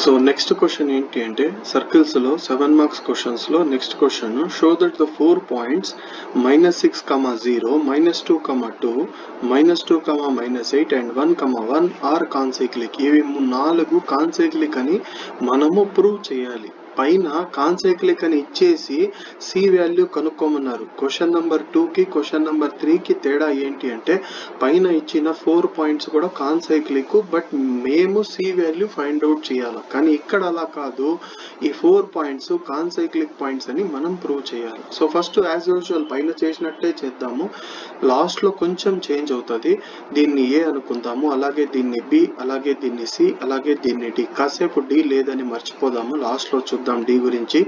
So next question ఏంటి అంటే circles లో 7 marks questions లో next question show that the 4 points -6, 0, -2, 2, -2, -8 and 1, 1 are concyclic. ఇవి 4 concyclic అని మనము ప్రూవ్ చేయాలి. పైన కాన్సైక్లిక్ అని ఇచ్చేసి సి వాల్యూ కనుక్కోమన్నారు. క్వశ్చన్ నెంబర్ 2 కి క్వశ్చన్ నెంబర్ 3 కి తేడా ఏంటి అంటే పైన ఇచ్చిన 4 పాయింట్స్ కూడా కాన్సైక్లిక్, బట్ మేము సి వాల్యూ ఫైండ్ అవుట్ చేయాలి. కానీ ఇక్కడ అలా కాదు, ఈ 4 పాయింట్స్ కాన్సైక్లిక్ పాయింట్స్ అని మనం ప్రూవ్ చేయాలి. సో ఫస్ట్ యాజ్ యూజువల్ పైన చేసినట్టే చేద్దాము. లాస్ట్ లో కొంచెం చేంజ్ అవుతుంది. దీన్ని ఏ అనుకుందాము, అలాగే దీన్ని బి, అలాగే దీన్ని సి, అలాగే దీన్ని డి. కాసేపు డి లేదని మర్చిపోదాము, లాస్ట్ లో చూద్దాం డి గురించి.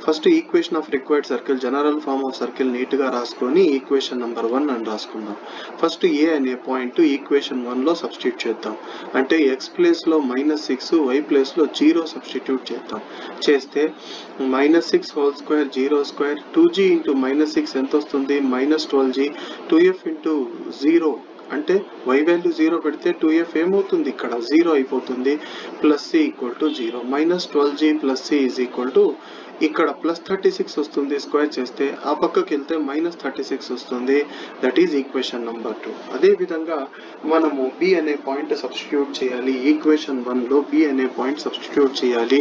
First equation of required circle, general form of circle neat గా రాసుకొని ఈక్వేషన్ నెంబర్ 1 అని రాసుకుందాం. ఫస్ట్ ఏ అనే పాయింట్ ఈక్వేషన్ 1 లో సబ్స్టిట్యూట్ చేద్దాం. అంటే ఎక్స్ ప్లేస్ లో -6, వై ప్లేస్ లో 0 సబ్స్టిట్యూట్ చేద్దాం. చేస్తే -6 whole square 0 square 2g into -6 ఎంత వస్తుంది, -12g, 2f ఇంటూ 0 అంటే y వాల్యూ 0 పెడితే 2f ఏమవుతుంది, ఇక్కడ 0 అయిపోతుంది. Plus c equal to 0, -12g plus c is equal to ఇక్కడ +36 వస్తుంది. స్క్వేర్ చేస్తే ఆ పక్కకి వెళ్తే -36 వస్తుంది. That is equation number 2. అదే విధంగా మనము బి అనే పాయింట్ సబ్స్టిట్యూట్ చేయాలి. ఈక్వేషన్ 1 లో బి అనే పాయింట్ సబ్స్టిట్యూట్ చేయాలి.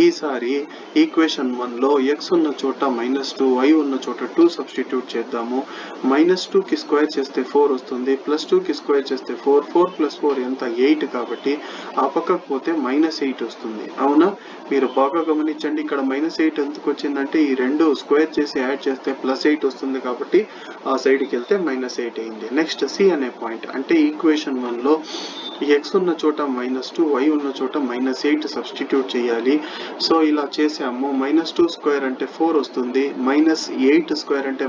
ఈసారి ఈక్వేషన్ 1 లో ఎక్స్ ఉన్న చోట -2, వై ఉన్న చోట 2 సబ్స్టిట్యూట్ చేద్దాము. -2 కి స్క్వేర్ చేస్తే 4 వస్తుంది, +2 కి స్క్వేర్ చేస్తే 4, 4 + 4 ఎంత 8 కాబట్టి ఆ పక్కకు పోతే -8 వస్తుంది. అవునా, మీరు బాగా గమనించండి. ఇక్కడ -8 ఎందుకు వచ్చిందంటే ఈ రెండు స్క్వేర్ చేసి యాడ్ చేస్తే +8 వస్తుంది కాబట్టి ఆ సైడ్కి వెళ్తే -8 అయింది. నెక్స్ట్ సి అనే పాయింట్ అంటే ఈక్వేషన్ 1 లో ఎక్స్ ఉన్న చోట -2, వై ఉన్న చోట -8 సబ్స్టిట్యూట్ చేయాలి. సో ఇలా చేసాము. -2 స్క్వేర్ అంటే 4 వస్తుంది, -8 స్క్వేర్ అంటే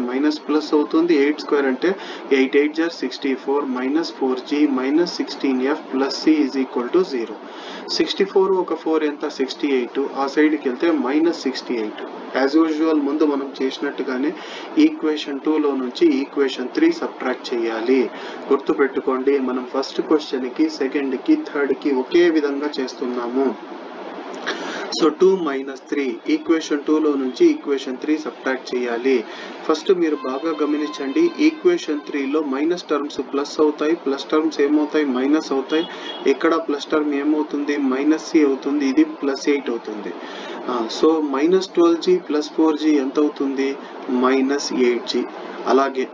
ప్లస్ అవుతుంది, 8 స్క్వేర్ అంటే 8 8 జర్ 64, -4g -16f plus c is equal to 0. 64 ఒక 4 ఎంత 68, ఆ సైడ్కి వెళ్తే -68. యాజ్ యూజువల్ ముందు మనం చేసినట్టుగానే ఈక్వేషన్ 2 లో నుంచి ఈక్వేషన్ 3 సబ్ట్రాక్ట్ చేయాలి. గుర్తుపెట్టుకోండి, మనం ఫస్ట్ క్వశ్చన్ కి, సెకండ్ కి, థర్డ్ కి ఒకే విధంగా చేస్తున్నాము. సో 2 - 3 ఈక్వేషన్ 2 లో నుంచి ఈక్వేషన్ 3 సబ్ట్రాక్ట్ చేయాలి. ఫస్ట్ మీరు బాగా గమనించండి, ఈక్వేషన్ 3 లో మైనస్ టర్మ్స్ ప్లస్ అవుతాయి, ప్లస్ టర్మ్స్ ఏమవుతాయి, మైనస్ అవుతాయి. ఇక్కడ ప్లస్ టర్మ్ ఏమవుతుంది, -c అవుతుంది, ఇది +8 అవుతుంది. సో -12g + 4g ఎంత అవుతుంది, -8g. అలాగే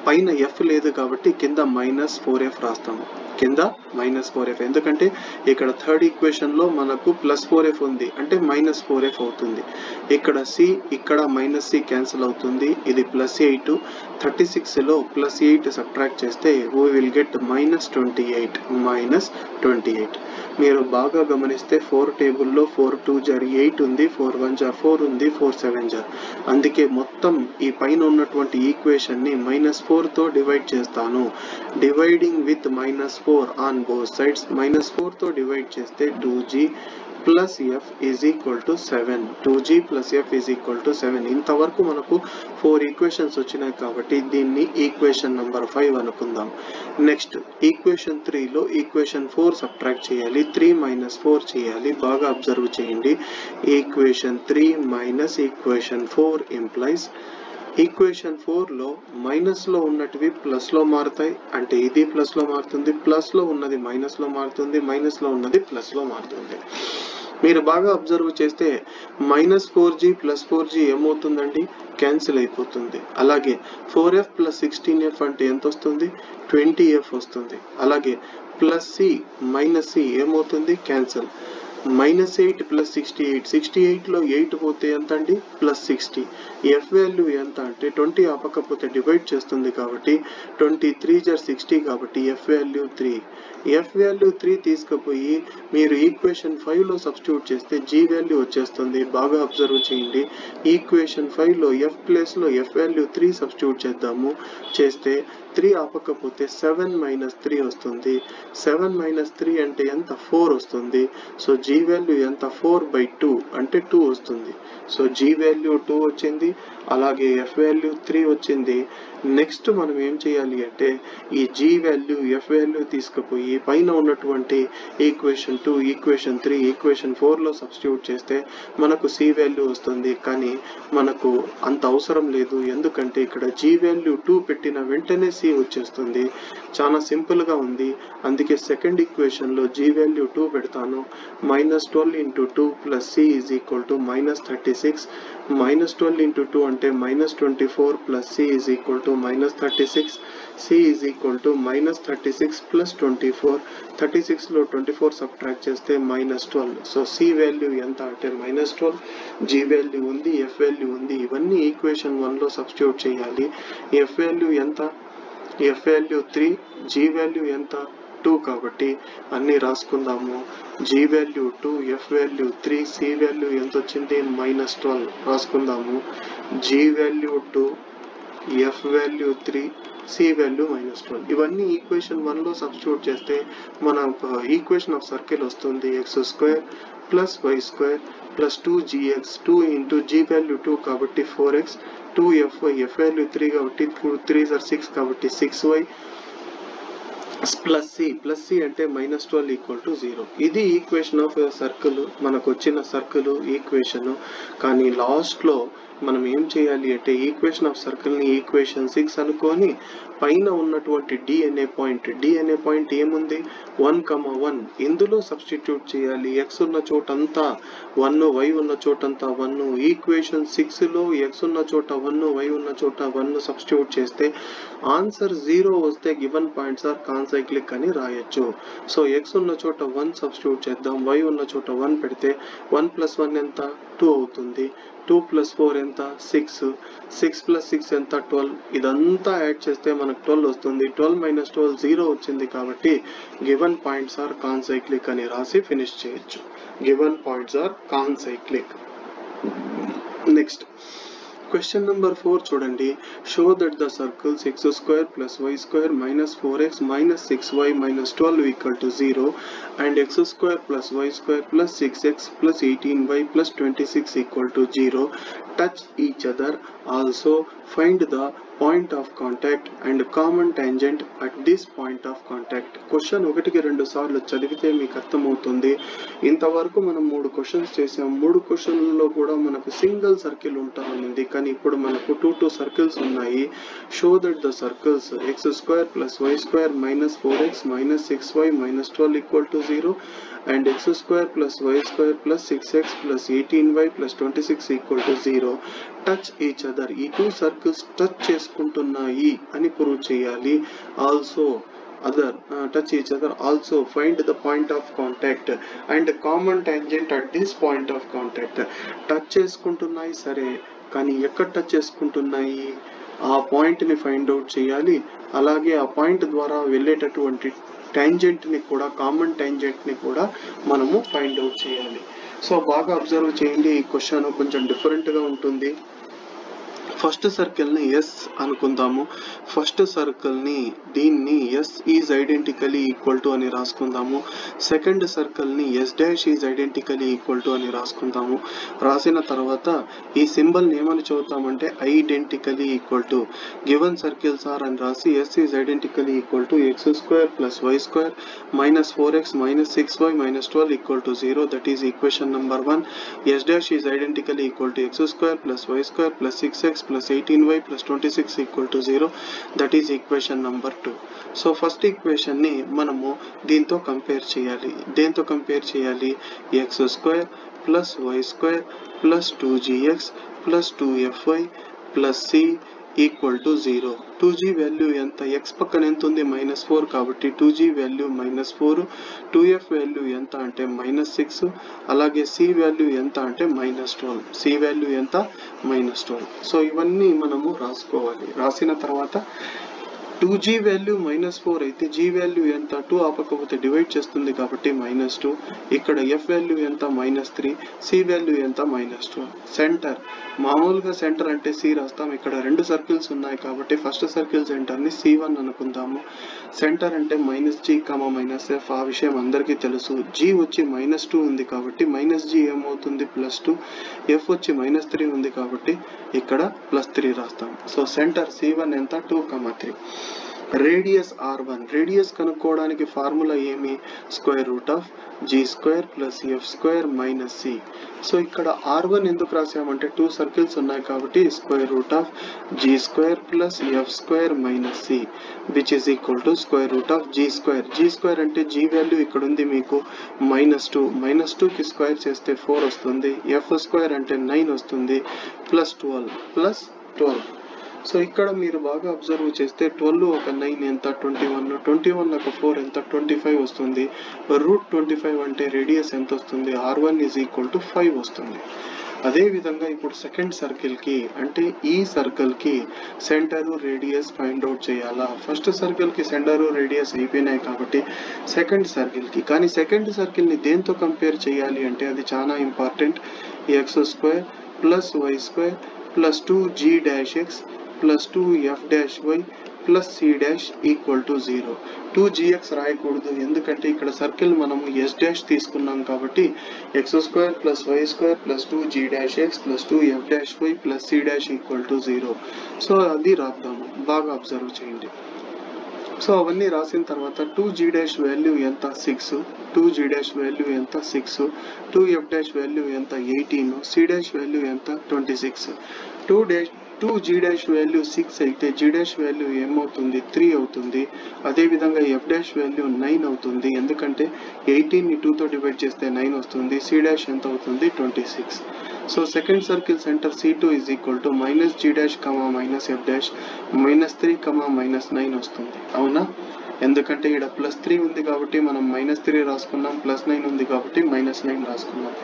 పైన f లేదు కాబట్టి కింద -4f రాస్తాము. కింద -4f ఎందుకంటే ఇక్కడ థర్డ్ ఈక్వేషన్ లో మనకు +4f ఉంది అంటే -4f అవుతుంది. ఇక్కడ c, ఇక్కడ -c క్యాన్సిల్ అవుతుంది, ఇది +8. 36 లో +8 సబ్ట్రాక్ట్ చేస్తే we will get -28. మీరు బాగా గమనిస్తే 4 టేబుల్లో 4 2 జర్ 8 ఉంది, 4 1 జర్ 4 ఉంది, 4 7 జర్. అందుకే మొత్తం ఈ పైన ఉన్నటువంటి ఈక్వేషన్ ని -4 తో డివైడ్ చేస్తాను. Dividing with -4 on both sides. -4 తో డివైడ్ చేస్తే 2g plus f is equal to 7. 2g plus f is equal to 7. ఇంతవరకు మనకు 4 ఈక్వేషన్స్ వచ్చినాయి కాబట్టి దీన్ని ఈక్వేషన్ నెంబర్ 5 అనుకుందాం. నెక్స్ట్ ఈక్వేషన్ 3 లో ఈక్వేషన్ 4 సబ్ట్రాక్ట్ చేయాలి. 3 - 4 చేయాలి. బాగా అబ్జర్వ్ చేయండి. Equation 3 minus equation 4 implies equation 4 లో మైనస్ లో ఉన్నటివి ప్లస్ లో మారుతాయి, అంటే ఇది ప్లస్ లో మారుతుంది, ప్లస్ లో ఉన్నది మైనస్ లో మారుతుంది, మైనస్ లో ఉన్నది ప్లస్ లో మారుతుంది. మీరు బాగా అబ్జర్వ్ చేస్తే -4g + 4g ఏమవుతుందండి, క్యాన్సిల్ అయిపోతుంది. అలాగే 4f + 16f అంటే ఎంత వస్తుంది, 20f వస్తుంది. అలాగే +c - c ఏమవుతుంది, క్యాన్సిల్. -8 + 68, 68 లో 8 పోతే ఎంత అండి, +60. f వాల్యూ ఎంత అంటే 20 ఆపకపోతే డివైడ్ చేస్తుంది కాబట్టి 23 జర్ 60 కాబట్టి f వాల్యూ 3. f వాల్యూ 3 తీసుకుపోయి మీరు ఈక్వేషన్ 5 లో సబ్స్టిట్యూట్ చేస్తే g వాల్యూ వచ్చేస్తుంది. బాగా అబ్జర్వ్ చేయండి. ఈక్వేషన్ 5 లో f ప్లేస్ లో f వాల్యూ 3 సబ్స్టిట్యూట్ చేద్దాము. చేస్తే 3 ఆపకపోతే 7 మైనస్ 3 వస్తుంది. 7 మైనస్ 3 అంటే ఎంత? 4 వస్తుంది. సో జీ వాల్యూ ఎంత? 4/2 అంటే 2 వస్తుంది. సో జీ వాల్యూ 2 వచ్చింది, అలాగే ఎఫ్ వాల్యూ 3 వచ్చింది. నెక్స్ట్ మనం ఏం చేయాలి అంటే ఈ జీ వాల్యూ ఎఫ్ వాల్యూ తీసుకుపోయి పైన ఉన్నటువంటి ఈక్వేషన్ 2, ఈక్వేషన్ 3, ఈక్వేషన్ 4లో సబ్స్టిట్యూట్ చేస్తే మనకు సి వాల్యూ వస్తుంది. కానీ మనకు అంత అవసరం లేదు, ఎందుకంటే ఇక్కడ జీ వాల్యూ 2 పెట్టిన వెంటనే సి వచ్చేస్తుంది. చాలా సింపుల్గా ఉంది. అందుకే సెకండ్ ఈక్వేషన్లో జీ వాల్యూ 2 పెడతాను. -12 × 2 + c = -36. -12 × 2 అంటే -24 + c = -36. c = -36 + 24. 36లో 24 సబ్ట్రాక్ట్ చేస్తే -12. సో సి వాల్యూ ఎంత అంటే -12. జీ వాల్యూ ఉంది, ఎఫ్ వాల్యూ ఉంది. ఇవన్నీ ఈక్వేషన్ 1లో సబ్స్టిట్యూట్ చేయాలి. ఎఫ్ వాల్యూ ఎంత? ఎఫ్ వాల్యూ 3, జీ వాల్యూ ఎంత? 2 కాబట్టి అన్ని రాసుకుందాము. G value 2, F value 3, C value ఎంత వచ్చింది? -12 రాసుకుందాము. G value 2, F value 3, C value -12. ఇవన్నీ ఈక్వేషన్ 1లో సబ్స్టిట్యూట్ చేస్తే మన ఈక్వేషన్ ఆఫ్ సర్కిల్ వస్తుంది. x² + y² + 2gx. 2 × G value 2 కాబట్టి 4x, 2fy, ఎఫ్ వాల్యూ 3 కాబట్టి 2 3s are 6 కాబట్టి 6y + c అంటే -12 = 0. ఇది ఈక్వేషన్ ఆఫ్ సర్కిల్, మనకు వచ్చిన సర్కిల్ ఈక్వేషన్. కానీ లాస్ట్లో మనం ఏం చేయాలి అంటే ఈక్వేషన్ ఆఫ్ సర్కిల్ని ఈక్వేషన్ 6 అనుకొని పైన ఉన్నటువంటి డి అనే పాయింట్ ఏముంది? 1, 1 ఇందులో సబ్స్టిట్యూట్ చేయాలి. ఎక్స్ ఉన్న చోటంతా 1, వై ఉన్న చోటంతా 1. ఈక్వేషన్ 6లో ఎక్స్ ఉన్న చోట 1, వై ఉన్న చోట 1 సబ్స్టిట్యూట్ చేస్తే ఆన్సర్ 0 వస్తే గివెన్ పాయింట్స్ ఆర్ కాన్సైక్లిక్ అని రాయొచ్చు. సో ఎక్స్ ఉన్న చోట 1 సబ్స్టిట్యూట్ చేద్దాం, వై ఉన్న చోట 1 పెడితే 1 + 1 ఎంత? 2 అవుతుంది. 2 + 4 ఎంత? 6. 6 + 6 ఎంత? 12. ఇదంతా యాడ్ చేస్తే మనకు 12 వస్తుంది. 12 - 12 0 వచ్చింది కాబట్టి గివెన్ పాయింట్స్ ఆర్ కాన్సైక్లిక్ అని రాసి ఫినిష్ చేయొచ్చు. Given points are concyclic. Next question number 4 చూడండి. Show that the circles x² + y² -4x - 6y - 12 = 0 and x² + y² + 6x + 18y + 26 = 0 touch each other. Also find the point of contact and common tangent at this point of contact. Question 1కి 2 సార్లు చదివితే మీకు అర్థమవుతుంది. ఇంతవరకు మనం 3 questions చేసాం. 3 క్వశ్చన్లలో కూడా మనకు సింగిల్ సర్కిల్ ఉంటుంది, కానీ ఇప్పుడు మనకు 2 సర్కిల్స్ ఉన్నాయి. Show that the circles x² + y² -4x - 6y - 12 = 0 and x² + y² + 6x + 18y + 26 = 0 touch each other. ఈ 2 సర్కిల్స్ టచ్ చేసుకుంటున్నాయి అని ప్రూవ్ చేయాలి. Also touch each other. Also find the point of contact and common tangent at this point of contact. Touch చేసుకుంటున్నాయి సరే, కానీ ఎక్కడ touch చేసుకుంటున్నాయి? ఆ పాయింట్ని ఫైండ్ అవుట్ చేయాలి. అలాగే ఆ పాయింట్ ద్వారా వెళ్ళేటటువంటి టాంజెంట్ని కూడా, కామన్ టాంజెంట్ని కూడా మనము ఫైండ్ అవుట్ చేయాలి. సో బాగా అబ్జర్వ్ చేయండి. ఈ క్వశ్చన్ కొంచెం డిఫరెంట్గా ఉంటుంది. ఫస్ట్ సర్కిల్ని ఎస్ అనుకుందాము. ఫస్ట్ సర్కిల్ని దీన్ని S is identically equal to అని రాసుకుందాము. సెకండ్ సర్కిల్ని S dash is identically equal to అని రాసుకుందాము. రాసిన తర్వాత ఈ సింబల్ని ఏమని చదువుతామంటే identically equal to given circles are అని రాసి S is identically equal to x² + y² -4x - 6y - 12 = 0. That is equation number 1. Yes dash is identically equal to x² + y² + 6x + 18y + 26 = 0. That is equation number 2. So first equation ని మనము దీంతో compare చేయాలి. దేంతో compare చేయాలి? x² + y² + 2gx + 2fy + c = 0. 2g value ఎంత? x పక్కన ఎంత ఉంది? -4 కాబట్టి 2g వాల్యూ -4. 2f వాల్యూ ఎంత అంటే -6. అలాగే c వాల్యూ ఎంత అంటే -12. c వాల్యూ ఎంత? -12. సో ఇవన్నీ మనము రాసుకోవాలి. రాసిన తర్వాత 2g వాల్యూ -4 అయితే g వాల్యూ ఎంత 2 ఆపకపోతే డివైడ్ చేస్తుంది కాబట్టి -2. ఇక్కడ f వాల్యూ ఎంత -3, c వాల్యూ ఎంత -2. సెంటర్ మామూలుగా సెంటర్ అంటే c రాస్తాం. ఇక్కడ రెండు సర్కిల్స్ ఉన్నాయి కాబట్టి ఫస్ట్ సర్కిల్ సెంటర్ ని c1 అనుకుందాము. సెంటర్ అంటే -g, -f ఆ విషయం అందరికీ తెలుసు. g వచ్చి -2 ఉంది కాబట్టి -g ఏమవుతుంది +2, f వచ్చి -3 ఉంది కాబట్టి ఇక్కడ +3 రాస్తాం. సో సెంటర్ c1 ఎంత 2, 3. రేడియస్ r1, రేడియస్ కనుక్కోవడానికి ఫార్ములా ఏమి √g² + f² - c. సో ఇక్కడ r1 ఎందుకు రాసామంటే 2 సర్కిల్స్ ఉన్నాయి కాబట్టి √g² + f² - c which is equal to √g². g² అంటే g వాల్యూ ఇక్కడ ఉంది మీకు -2, -2కి స్క్వేర్ చేస్తే 4 వస్తుంది. f² అంటే 9 వస్తుంది +12. సో ఇక్కడ మీరు బాగా అబ్జర్వ్ చేస్తే 12 ఒక 9 ఎంత 21, 21 ఒక 4 ఎంత 25 వస్తుంది. √25 అంటే రేడియస్ ఎంత వస్తుంది r1 = 5 వస్తుంది. అదే విధంగా ఇప్పుడు సెకండ్ సర్కిల్ కి అంటే ఈ సర్కిల్ కి సెంటర్ రేడియస్ ఫైండ్ అవుట్ చేయాలా. ఫస్ట్ సర్కిల్ కి సెంటర్ రేడియస్ అయిపోయినాయి కాబట్టి సెకండ్ సర్కిల్ కి, కానీ సెకండ్ సర్కిల్ ని దేంతో కంపేర్ చేయాలి అంటే అది చాలా important. x² + y² + 2g'(x) + 2f'(y) + c' = 0. 2gx రాయకూడదు ఎందుకంటే ఇక్కడ సర్కిల్ మనము s' తీసుకున్నాం కాబట్టి x² + y² + 2g'(x) + 2f'(y) + c' = 0. So అది రాద్దాము, బాగా అబ్జర్వ్ చేయండి. సో అవన్నీ రాసిన తర్వాత 2g' వాల్యూ ఎంత 6, 2g' వాల్యూ ఎంత 6, 2f' వాల్యూ ఎంత 18, c' వాల్యూ ఎంత 26. 2g' వాల్యూ 6 అయితే g' వాల్యూ ఏమవుతుంది 3 అవుతుంది. అదే విధంగా f' వాల్యూ 9 అవుతుంది ఎందుకంటే 18ని 2తో డివైడ్ చేస్తే 9 వస్తుంది. c' ఎంత అవుతుంది 26. So second circle centre c2 = -g', -f', -3, -9 వస్తుంది. అవునా? ఎందుకంటే ఇక్కడ +3 ఉంది కాబట్టి మనం -3 రాసుకున్నాం, +9 ఉంది కాబట్టి -9 రాసుకున్నాం.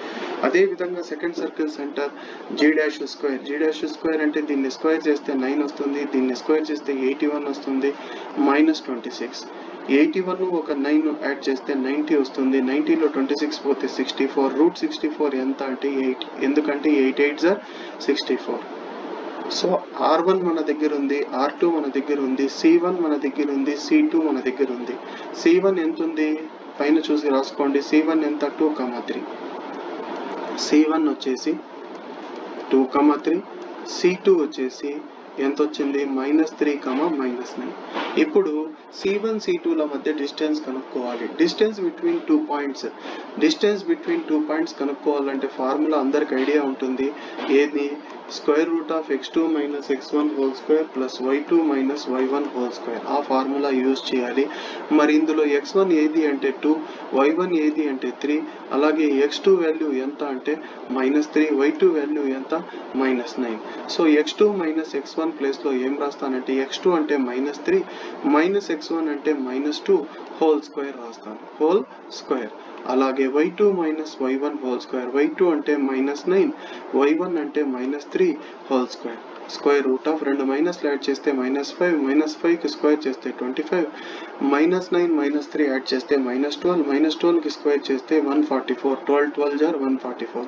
అదే విధంగా సెకండ్ సర్కిల్ సెంటర్ g'², అంటే దీన్ని స్క్వేర్ చేస్తే 9 వస్తుంది, దీన్ని స్క్వేర్ చేస్తే 81 వస్తుంది, -26. 81 ఒక 9 యాడ్ చేస్తే 90 వస్తుంది. 90లో 26 పోతే 64. √64 ఎంత అంటే 8, ఎందుకంటే 8 8s are 64. సో r1 మన దగ్గర ఉంది, r2 మన దగ్గర ఉంది, c1 మన దగ్గర ఉంది, c2 మన దగ్గర ఉంది. c1 ఎంత ఉంది పైన చూసి రాసుకోండి. c1 ఎంత 2, 3. c1 వచ్చేసి 2, 3. c2 వచ్చేసి ఎంత వచ్చింది -3, -9. ఇప్పుడు c1 c2ల మధ్య డిస్టెన్స్ కనుక్కోవాలి. డిస్టెన్స్ బిట్వీన్ 2 పాయింట్స్ కనుక్కోవాలంటే ఫార్ములా అందరికి ఐడియా ఉంటుంది. ఏది √x2 - x1² + y2 - y1². ఆ ఫార్ములా యూజ్ చేయాలి. మరి ఇందులో x1 ఏది అంటే 2, y1 ఏది అంటే 3, అలాగే x2 వాల్యూ ఎంత అంటే -3, y2 వాల్యూ ఎంత -9. సో x2 - x1 ప్లేస్లో ఏం రాస్తానంటే x2 అంటే -3, -x1 అంటే -2 హోల్ స్క్వేర్ రాస్తాను, హోల్ స్క్వేర్. అలాగే y2 - y1² y2 అంటే -9, y1 అంటే -3 whole square. Square root of రెండు మైనస్లు యాడ్ చేస్తే -5, -5కి స్క్వేర్ చేస్తే 25, -9 -3 యాడ్ చేస్తే -12, -12కి స్క్వేర్ చేస్తే 144. 12 12s are 144.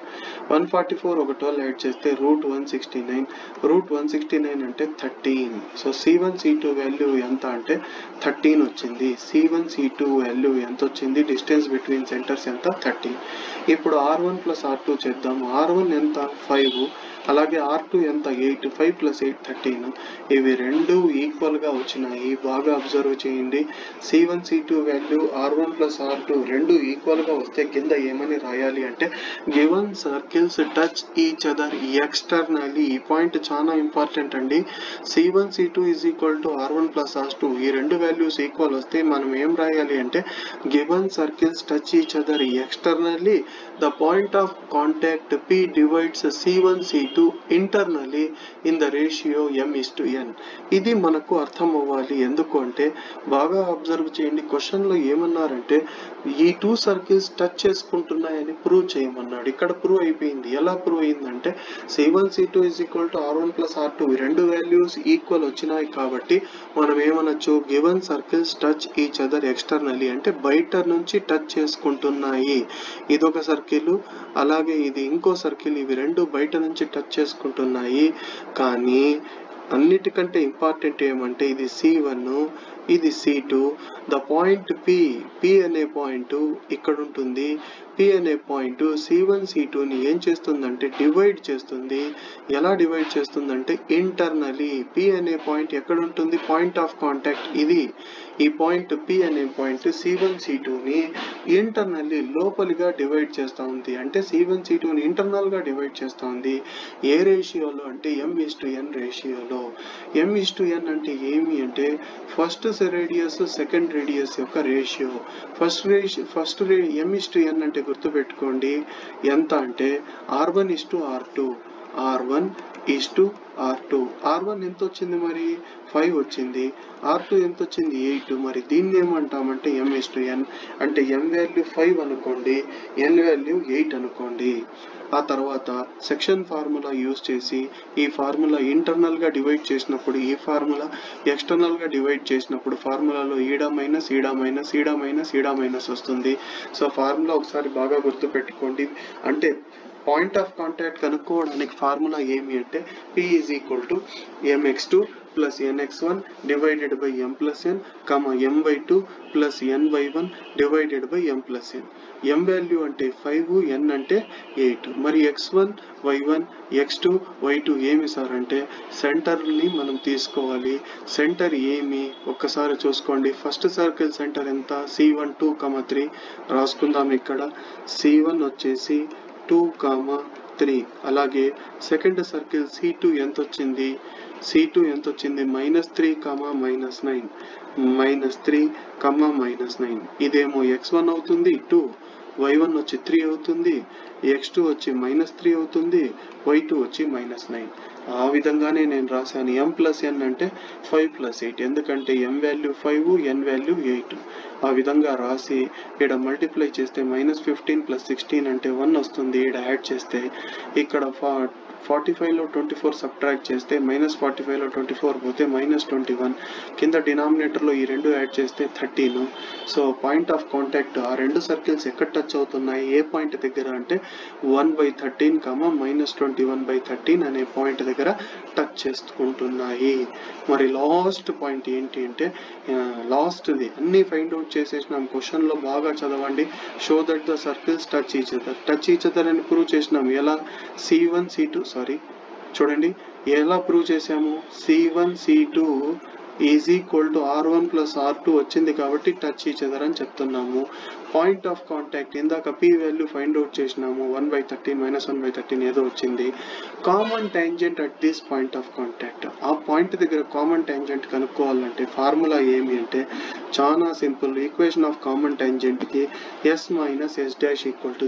144 ఒక 12 యాడ్ చేస్తే √169. √169 అంటే 13. సో c1 c2 వాల్యూ ఎంత అంటే 13 వచ్చింది. c1 c2 వాల్యూ ఎంత వచ్చింది, డిస్టెన్స్ బిట్వీన్ సెంటర్స్ ఎంత 13. ఇప్పుడు r1 + r2 చేద్దాం. r1 ఎంత 5, అలాగే r2 ఎంత 8, 5 + 8 13. ఇవి రెండు ఈక్వల్ గా వచ్చినాయి, బాగా అబ్జర్వ్ చేయండి. c1 c2 value r1 + r2 రెండు ఈక్వల్ గా వస్తే కింద ఏమని రాయాలి అంటే given circles touch each other externally. ఈ పాయింట్ చాలా ఇంపార్టెంట్ అండి. c1 c2 = r1 + r2 ఈ రెండు వాల్యూస్ ఈక్వల్ వస్తే మనం ఏం రాయాలి అంటే given circles touch each other externally the point of contact p divides c1 c2 to internally in the ratio m:n. ఇది మనకు అర్థం అవ్వాలి. ఎందుకు అంటే బాగా అబ్జర్వ్ చేయండి, క్వశ్చన్ లో ఏమన్నారంటే ఈ టూ సర్కిల్స్ టచ్ చేసుకుంటున్నాయని ప్రూవ్ చేయమన్నాడు. ఇక్కడ ప్రూవ్ అయిపోయింది. ఎలా ప్రూవ్ అయిందంటే C1 C2 is equal to R1 plus R2 ఈ రెండు వాల్యూస్ ఈక్వల్ వచ్చినాయి కాబట్టి మనం ఏమనొచ్చు, given circles touch each other externally అంటే బయట నుంచి టచ్ చేసుకుంటున్నాయి. ఇదొక సర్కిల్, అలాగే ఇది ఇంకో సర్కిల్, ఇవి రెండు బయట నుంచి టచ్ చేసుకుంటున్నాయి. కానీ అన్నిటికంటే ఇంపార్టెంట్ ఏమంటే ఇది C1 ఇది C2, ద పాయింట్ P అనే పాయింట్ ఇక్కడ ఉంటుంది. P అనే పాయింట్ C1 C2ని ఏం చేస్తుందంటే డివైడ్ చేస్తుంది. ఎలా డివైడ్ చేస్తుందంటే ఇంటర్నలీ. P అనే పాయింట్ ఎక్కడ ఉంటుంది, పాయింట్ ఆఫ్ కాంటాక్ట్ ఇది. ఈ పాయింట్ P అనే పాయింట్ C1 C2ని ఇంటర్నల్లీ లోపలిగా డివైడ్ చేస్తూ ఉంది. అంటే C1 C2ని ఇంటర్నల్ గా డివైడ్ చేస్తూ ఉంది. ఏ రేషియోలో అంటే m:n రేషియోలో. m:n అంటే ఏమి అంటే ఫస్ట్ రేడియస్ సెకండ్ రేడియస్ యొక్క రేషియో. m:n అంటే గుర్తుపెట్టుకోండి ఎంత అంటే R1:R2. R1 ఎంత వచ్చింది మరి 5 వచ్చింది. R2 ఎంత వచ్చింది 8. మరి దీన్ని ఏమంటామంటే m:n అంటే m వాల్యూ 5 అనుకోండి, n వాల్యూ 8 అనుకోండి. ఆ తర్వాత సెక్షన్ ఫార్ములా యూజ్ చేసి ఈ ఫార్ములా ఇంటర్నల్ గా డివైడ్ చేసినప్పుడు ఈ ఫార్ములా ఎక్స్టర్నల్ గా డివైడ్ చేసినప్పుడు ఫార్ములాలో ఈడ మైనస్ వస్తుంది. సో ఫార్ములా ఒకసారి బాగా గుర్తు పెట్టుకోండి. అంటే పాయింట్ ఆఫ్ కాంటాక్ట్ కనుక్కోవడానికి ఫార్ములా ఏమి అంటే P is equal to mx2 plus nx1 divided by m+n, m/2 plus n/1 divided by m+n. m value అంటే 5, n అంటే 8. మరి x1 y1 x2 y2 ఏమి సార్ అంటే సెంటర్ని మనం తీసుకోవాలి. సెంటర్ ఏమి ఒక్కసారి చూసుకోండి. ఫస్ట్ సర్కిల్ సెంటర్ ఎంత C1 2, 3 రాసుకుందాం. ఇక్కడ C1 వచ్చేసి 2, 3. అలాగే సెకండ్ సర్కిల్ C2 ఎంత వచ్చింది, -3, -9. ఇదేమో x1 అవుతుంది 2, y1 వచ్చి 3 అవుతుంది, x2 వచ్చి -3 అవుతుంది, y2 వచ్చి -9. ఆ విధంగానే నేను రాశాను. m+n అంటే 5+8 ఎందుకంటే m వాల్యూ 5 n వాల్యూ 8. ఆ విధంగా రాసి ఇక్కడ మల్టిప్లై చేస్తే -15 + 16 అంటే 1 వస్తుంది. ఇక్కడ యాడ్ చేస్తే ఇక్కడ 45లో 24 సబ్ట్రాక్ట్ చేస్తే -45లో 24 పోతే -21. కింద డినామినేటర్లో ఈ రెండు యాడ్ చేస్తే 13. సో పాయింట్ ఆఫ్ కాంటాక్ట్ ఆ రెండు సర్కిల్స్ ఎక్కడ టచ్ అవుతున్నాయి, ఏ పాయింట్ దగ్గర అంటే 1/13, -21/13 అనే పాయింట్ దగ్గర టచ్ చేసుకుంటున్నాయి. మరి లాస్ట్ పాయింట్ ఏంటి అంటే లాస్ట్ది అన్ని ఫైండ్ అవుట్ చేసేసినాం. క్వశ్చన్లో బాగా చదవండి. Show that the circles touch each other అని ప్రూవ్ చేసినాం. ఎలా C1 C2 చూడండి ఎలా ప్రూవ్ చేసాము. C1 C2 is equal to R1 plus R2 వచ్చింది కాబట్టి టచ్ ఈచ్ అదర్ అని చెప్తున్నాము. పాయింట్ ఆఫ్ కాంటాక్ట్ ఇందాక P వాల్యూ ఫైండ్ అవుట్ చేసినాము 1/13 -1/13 ఏదో వచ్చింది. Common tangent at this point of contact. ఆ పాయింట్ దగ్గర కామన్ టాంజెంట్ కనుక్కోవాలంటే ఫార్ములా ఏమి అంటే చాలా simple. Equation of common tangent కి S - S' =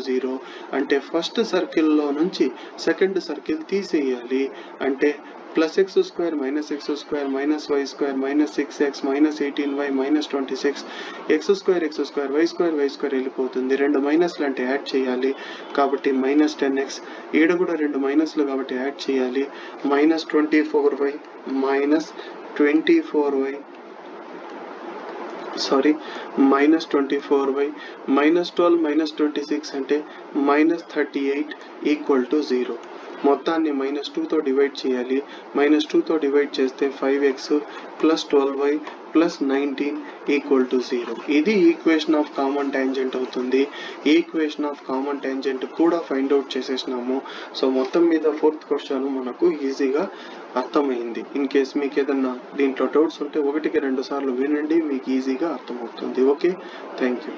0. అంటే ఫస్ట్ సర్కిల్లో నుంచి సెకండ్ సర్కిల్ తీసేయాలి. అంటే +x² - x² - y² -6x -18y -26 x² y² వెళ్ళిపోతుంది. రెండు మైనస్లు అంటే యాడ్ చేయాలి కాబట్టి -10x. ఈడ కూడా రెండు మైనస్లు కాబట్టి యాడ్ చేయాలి. -24y -24y -12 -26 అంటే -38 = 0. మొత్తాన్ని -2తో డివైడ్ చేయాలి. -2తో డివైడ్ చేస్తే 5x + 12y + 19 = 0. ఇది ఈక్వేషన్ ఆఫ్ కామన్ టాంజెంట్ అవుతుంది. ఈక్వేషన్ ఆఫ్ కామన్ టాంజెంట్ కూడా ఫైండ్ అవుట్ చేసేసినాము. సో మొత్తం మీద 4th క్వశ్చన్ మనకు ఈజీగా అర్థమైంది. ఇన్ కేస్ మీకు ఏదన్నా దీంట్లో డౌట్స్ ఉంటే 1కి 2 సార్లు వినండి, మీకు ఈజీగా అర్థమవుతుంది. Okay, thank you.